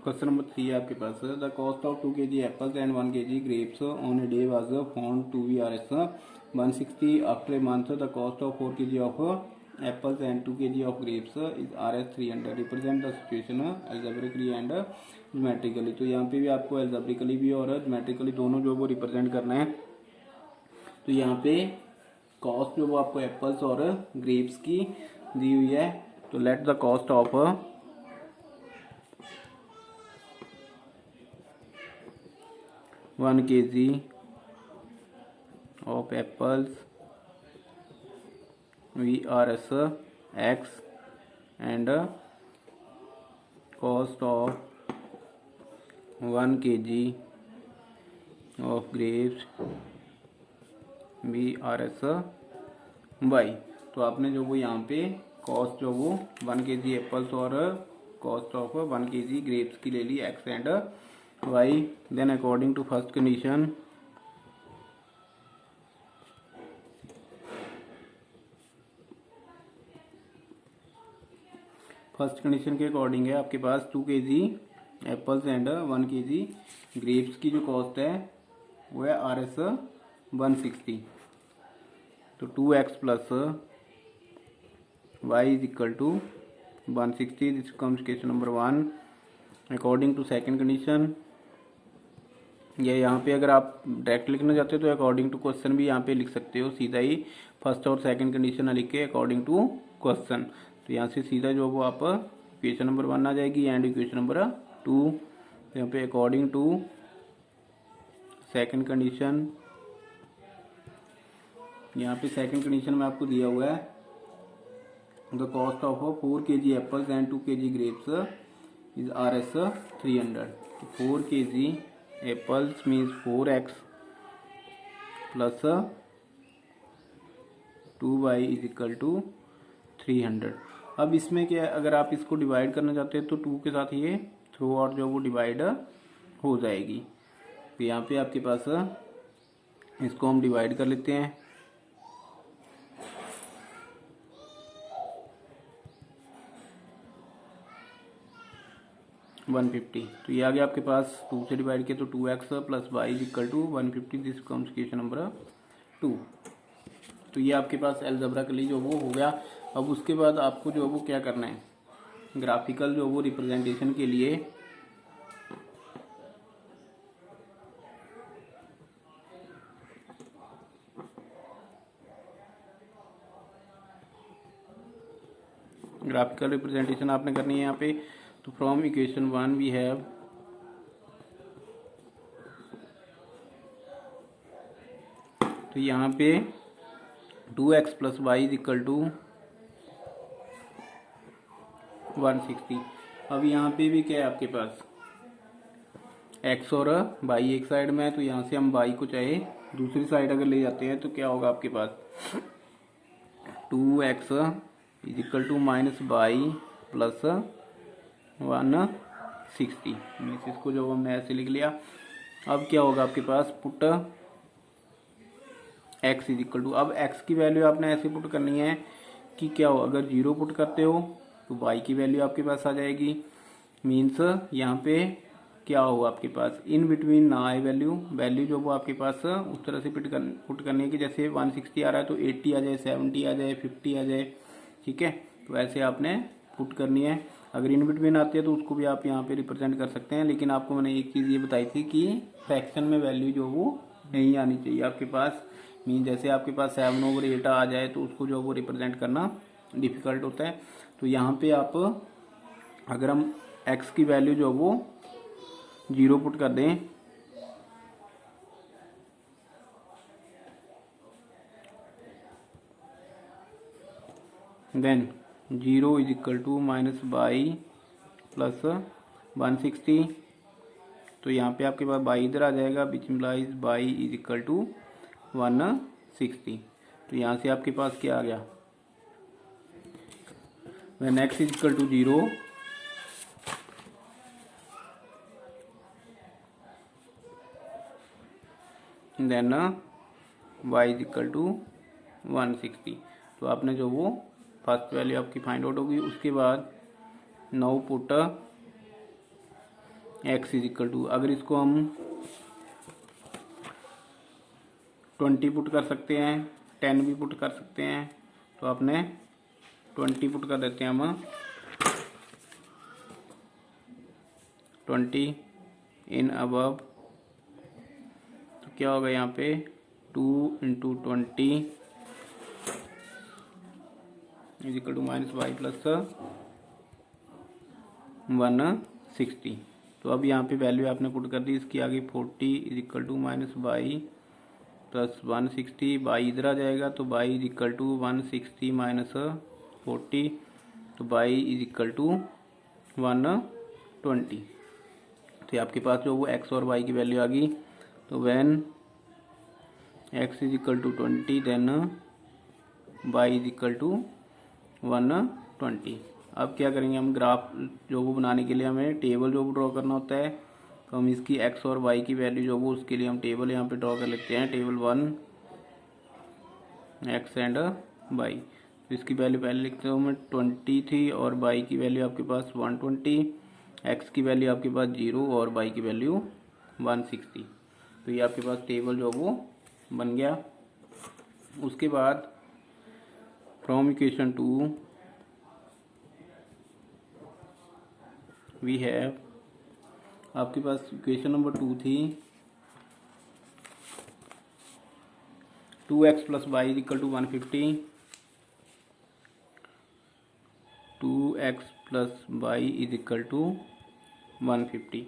Question number 3 है आपके पास। The cost of 2 kg apples and 1 kg grapes on a day was found to be R S 160 after a month. The cost of 4 kg of apples and 2 kg of grapes is R S 300। Represent the situation algebraically and geometrically. तो यहाँ पे भी आपको algebraically भी और geometrically दोनों जो वो रिप्रेजेंट करना है। तो यहाँ पे कॉस्ट जो वो आपको एप्पल्स और ग्रेप्स की दी हुई है। तो let the cost of 1 kg of apples VRS X and cost of 1 kg of grapes VRS Y। तो आपने जो वो यहाँ पे कॉस्ट जो वो 1 kg एप्पल्स और कॉस्ट ऑफ 1 kg ग्रेप्स की ले ली X and Y। Then according to first condition के अकॉर्डिंग है आपके पास 2 kg apples and 1 kg grapes की जो कॉस्ट है वो है RS 160। तो 2x plus y is equal to 160। This comes question number 1 according to second condition. या यहाँ पे अगर आप डायरेक्ट लिखना चाहते हो तो अकॉर्डिंग टू क्वेश्चन भी यहाँ पे लिख सकते हो, सीधा ही फर्स्ट और सेकंड कंडीशन ना लिख के अकॉर्डिंग टू क्वेश्चन। तो यहाँ से सीधा जो वो आप इक्वेशन नंबर 1 आ जाएगी एंड इक्वेशन नंबर 2। तो यहाँ पे अकॉर्डिंग टू सेकंड कंडीशन, यहाँ पे सेकंड कंडीशन में आपको दिया हुआ है the cost of 4 kg apples and 2 kg grapes is RS 300। तो 4 kg apples means 4x plus 2y is equal to 300। अब इसमें क्या, अगर आप इसको डिवाइड करना चाहते हैं तो 2 के साथ ये थ्रू आउट जो वो डिवाइड हो जाएगी। तो यहाँ पे आपके पास इसको हम डिवाइड कर लेते हैं। तो ये आ गया आपके पास 2 से डिवाइड किया तो 2x plus Y is equal to 150। This comes question number 2। तो ये आपके पास एल्जेब्रिकली जो वो हो गया। अब उसके बाद आपको जो वो क्या करना है, ग्राफिकल जो वो रिप्रेजेंटेशन के लिए ग्राफिकल रिप्रेजेंटेशन आपने करनी है यहाँ पे। तो फ्रॉम इक्वेशन 1 वी हैव तो यहाँ पे 2x plus Y is equal to 160। अब यहाँ पे भी क्या है आपके पास x और y एक साइड में है। तो यहाँ से हम y को चाहे दूसरी साइड अगर ले जाते हैं तो क्या होगा आपके पास 2x is equal to minus Y plus 160। Means इसको जो हमने ऐसे लिख लिया। अब क्या होगा आपके पास put x is equal to, अब x की वैल्यू आपने ऐसे पुट करनी है कि क्या हो, अगर 0 पुट करते हो तो y की वैल्यू आपके पास आ जाएगी। मीन्स यहाँ पे क्या होगा आपके पास इन बिटवीन ना आए वैल्यू जो वो आपके पास उस तरह से पुट करनी है कि जैसे 160 आ रहा है तो 80 आ जाए, 70 आ जाए, 50 आ जाए। ठीक है, तो ऐसे आपने पुट करनी है। अगर इन बिटवीन आती है तो उसको भी आप यहाँ पे रिप्रेजेंट कर सकते हैं। लेकिन आपको मैंने एक चीज़ ये बताई थी कि फ्रैक्शन में वैल्यू जो वो नहीं आनी चाहिए आपके पास। मीन जैसे आपके पास 7/8 आ जाए तो उसको जो वो रिप्रेजेंट करना डिफ़िकल्ट होता है। तो यहाँ पे आप अगर हम x की वैल्यू जो वो 0 पुट कर दें then 0 is equal to minus Y plus 160। तो यहाँ पे आपके पास y इधर आ जाएगा which implies y is equal to 160। तो यहाँ से आपके पास क्या आ गया, when x is equal to 0 then y is equal to 160। तो आपने जो वो फर्स्ट वैल्यू आपकी फाइंड आउट होगी। उसके बाद now put X is equal to, अगर इसको हम 20 पुट कर सकते हैं, 10 भी पुट कर सकते हैं, तो आपने 20 पुट कर देते हैं हम 20 इन अबव, तो क्या होगा यहाँ पे 2 into 20 is equal to minus Y plus 160। तो अब यहाँ पे वैल्यू आपने पुट कर दी, इसकी आगे 40 is equal to minus Y plus 160, Y इधर आ जाएगा तो Y is equal to 160 minus 40, तो बाई इज इक्वल टू 120। तो आपके पास जो वो एक्स और वाई की वैल्यू आ गई। तो when X is equal to 20 then Y is equal to 120। अब क्या करेंगे हम, ग्राफ जो वो बनाने के लिए हमें टेबल जो वो ड्रॉ करना होता है, तो हम इसकी एक्स और वाई की वैल्यू जो वो उसके लिए हम टेबल यहाँ पे ड्रॉ कर लेते हैं, टेबल 1 एक्स एंड वाई। तो इसकी वैल्यू पहले लिखते हूँ मैं 20 थी और वाई की वैल्यू आपके पास 120, एक्स की वैल्यू आपके पास 0 और वाई की वैल्यू 160। तो ये आपके पास टेबल जो वो बन गया। उसके बाद फ्रॉम इक्वेशन 2 वी हैव, आपके पास इक्वेशन नंबर 2 थी 2x plus Y is equal to 150, 2x plus Y is equal to 150,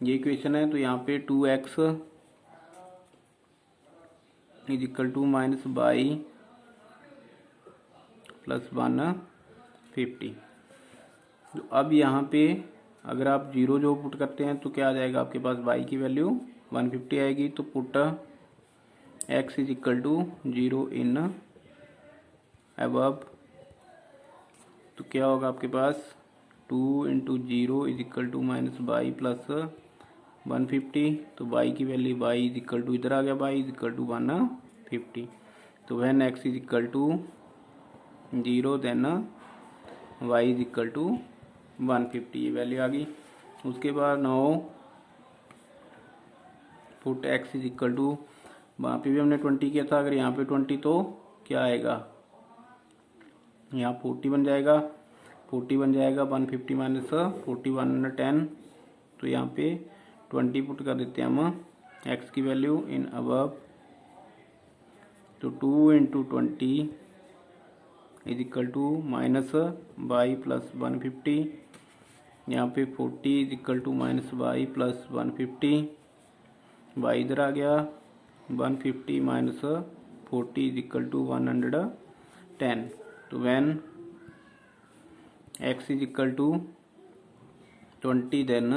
ये इक्वेशन है। तो यहाँ पे 2x is equal to minus Y plus 150। तो अब यहाँ पे अगर आप 0 जो पुट करते हैं तो क्या आ जाएगा आपके पास, y की वैल्यू 150 आएगी। तो put x is equal to 0 in above, तो क्या होगा आपके पास 2 into 0 is equal to minus Y plus 150। तो y की value y is equal to, इधर आ गया y इज इक्वल टू 150। तो when x is equal to 0 then y is equal to 150, ये वैल्यू आ गई। उसके बाद now put x is equal to, वहाँ पे भी हमने 20 किया था, अगर यहाँ पे 20 तो क्या आएगा, यहाँ 40 बन जाएगा, 40 बन जाएगा 150 माइनस 40 110। तो यहाँ पे 20 पुट कर देते हैं हम x की वैल्यू इन अबव, तो 2 into 20 is equal to minus Y plus 150, यहाँ पे 40 is equal to minus Y plus 150, Y इधर आ गया, 150 माइनस 40 इज इक्वल टू 110। तो when x is equal to 20 then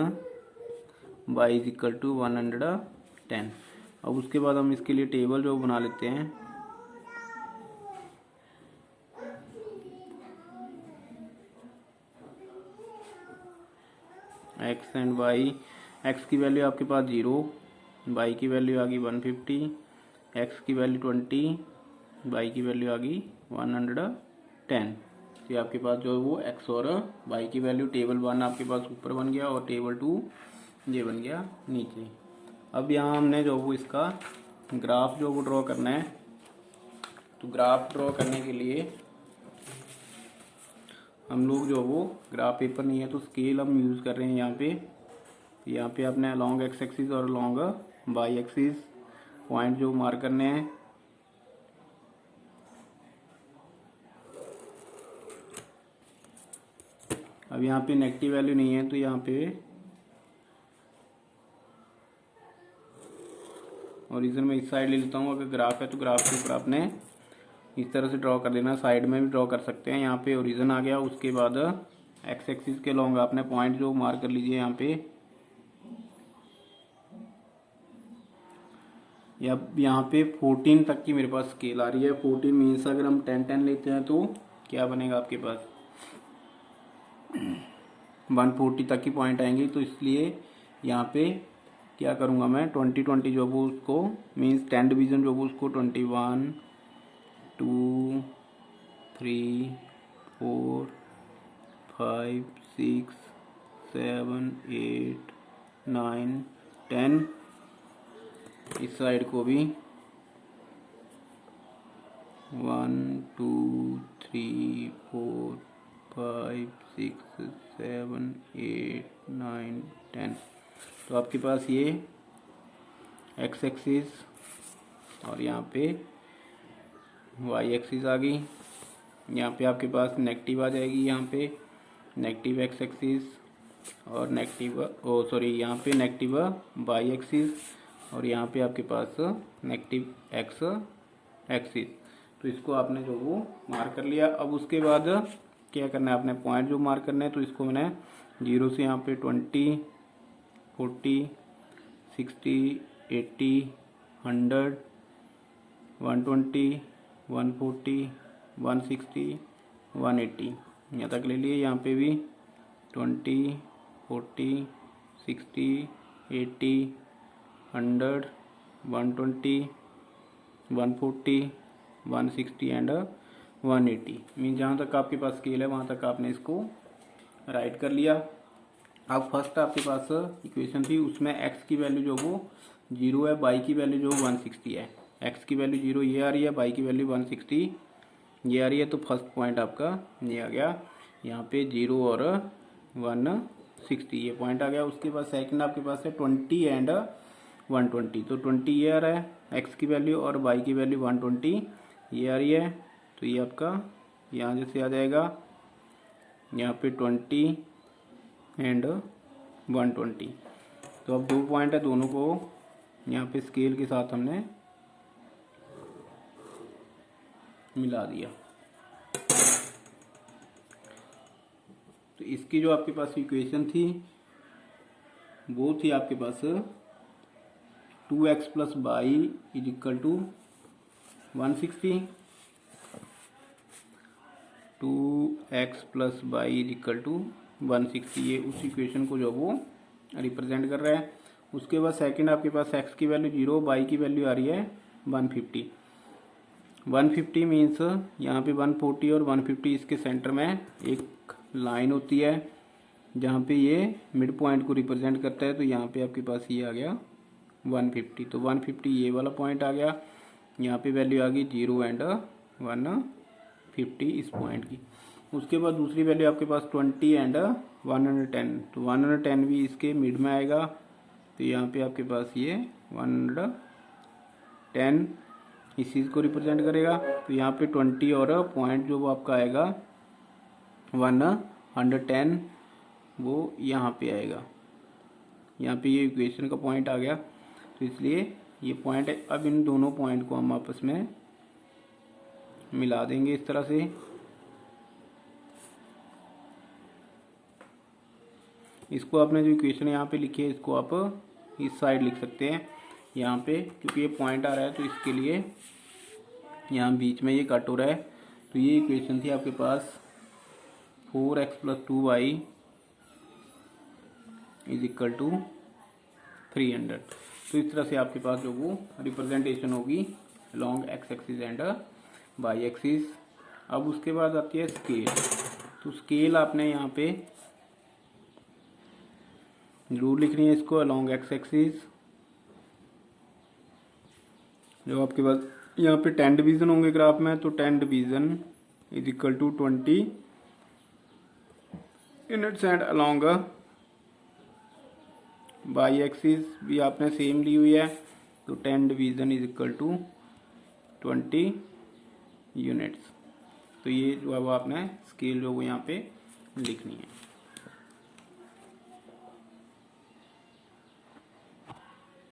y is equal to 110। अब उसके बाद हम इसके लिए टेबल जो बना लेते हैं, x एंड y, x की वैल्यू आपके पास 0, y की वैल्यू आ गई 150, x की वैल्यू 20, y की वैल्यू आ गई 110। तो ये आपके पास जो है वो x और y की वैल्यू टेबल 1 आपके पास ऊपर बन गया और टेबल 2 ये बन गया नीचे। अब यहाँ हमने जो वो इसका ग्राफ जो वो ड्रॉ करना है, तो ग्राफ ड्रॉ करने के लिए हम लोग जो वो ग्राफ पेपर नहीं है तो स्केल हम यूज़ कर रहे हैं यहाँ पे आपने लॉन्ग एक्स एक्सिस और लॉन्ग वाई एक्सिस पॉइंट जो मार्क करने हैं। अब यहाँ पे नेगेटिव वैल्यू नहीं है तो यहाँ पे ओरिजिन में इस साइड ले लेता हूँ। अगर ग्राफ है तो ग्राफ के ऊपर आपने इस तरह से ड्रॉ कर देना, साइड में भी ड्रॉ कर सकते हैं। यहाँ पे ओरिजिन आ गया, उसके बाद एक्स एक्सिस के लॉन्ग आपने पॉइंट जो मार्क कर लीजिए यहाँ पे। या यहाँ पे 14 तक की मेरे पास स्केल आ रही है। 14 मीन्स अगर हम 10 लेते हैं तो क्या बनेगा आपके पास 140 तक की पॉइंट आएंगी। तो इसलिए यहाँ पे क्या करूँगा मैं 20 जो वो उसको मीन्स 10 डिवीजन जो वो उसको 21 2 3 4 5 6 7 8 9 10, इस साइड को भी 1 2 3 4 5 6 7 8 9 10। तो आपके पास ये एक्स एक्सिस और यहाँ पे वाई एक्सिस आ गई। यहाँ पे आपके पास नेगेटिव आ जाएगी, यहाँ पे नेगेटिव एक्स एक्सिस और नेगेटिव यहाँ पे नेगेटिव वाई एक्सिस और यहाँ पे आपके पास नेगेटिव एक्स एक्सिस। तो इसको आपने जो वो मार्क कर लिया। अब उसके बाद क्या करना है, आपने पॉइंट जो मार्क करना है, तो इसको मैंने 0 से यहाँ पे 20 40 60 80 100 120 140 160 180 यहाँ तक ले लिए। यहाँ पे भी 20 40 60 80 100 120 140 160 एंड 180। मीन जहाँ तक आपके पास स्केल है वहाँ तक आपने इसको राइट कर लिया। अब फर्स्ट आपके पास इक्वेशन थी, उसमें x की वैल्यू जो वो 0 है, y की वैल्यू जो 160 है। x की वैल्यू 0 ये आ रही है, y की वैल्यू 160 ये आ रही है। तो फर्स्ट पॉइंट आपका ये आ गया, यहाँ पे 0 और 160 ये पॉइंट आ गया। उसके बाद सेकंड आपके पास है 20 एंड 120। तो 20 ये आ रहा है x की वैल्यू और y की वैल्यू 120 ये आ रही है। तो ये आपका यहाँ जैसे आ जाएगा, यहाँ पे 20 एंड 120। तो अब 2 पॉइंट है, दोनों को यहाँ पे स्केल के साथ हमने मिला दिया। तो इसकी जो आपके पास इक्वेशन थी वो थी आपके पास 2x plus Y is equal to 160, 2x plus Y is equal to 160। ये उस इक्वेशन को जो वो रिप्रेजेंट कर रहा है। उसके बाद सेकंड आपके पास x की वैल्यू 0, y की वैल्यू आ रही है 150। 150 मीन्स यहाँ पे 140 और 150 इसके सेंटर में एक लाइन होती है जहाँ पे ये मिड पॉइंट को रिप्रेजेंट करता है। तो यहाँ पे आपके पास ये आ गया 150। तो 150 ये वाला पॉइंट आ गया। यहाँ पे वैल्यू आ गई 0 एंड 150 इस पॉइंट की। उसके बाद दूसरी वैल्यू आपके पास 20 एंड 110। तो 110 भी इसके मिड में आएगा। तो यहाँ पे आपके पास ये 110 इस चीज़ को रिप्रेजेंट करेगा। तो यहाँ पे 20 और पॉइंट जो वो आपका आएगा 110 वो यहाँ पे आएगा। यहाँ पे ये इक्वेशन का पॉइंट आ गया। तो इसलिए ये पॉइंट है। अब इन दोनों पॉइंट को हम आपस में मिला देंगे इस तरह से। इसको आपने जो इक्वेशन यहाँ पे लिखी है इसको आप इस साइड लिख सकते हैं यहाँ पे, क्योंकि ये पॉइंट आ रहा है तो इसके लिए यहाँ बीच में ये कट हो रहा है। तो ये इक्वेशन थी आपके पास 4x plus 2y is equal to 300। तो इस तरह से आपके पास जो वो रिप्रेजेंटेशन होगी along X axis and Y axis. अब उसके बाद आती है स्केल। तो स्केल आपने यहाँ पे जरूर लिखनी है इसको अलॉन्ग एक्स एक्सिस। जो आपके पास यहाँ पे 10 डिवीजन होंगे ग्राफ में, तो 10 division is equal to 20 units and along Y axis भी आपने सेम ली हुई है। तो 10 division is equal to 20 units. तो ये जो है वो आपने स्केल जो वो यहाँ पे लिखनी है।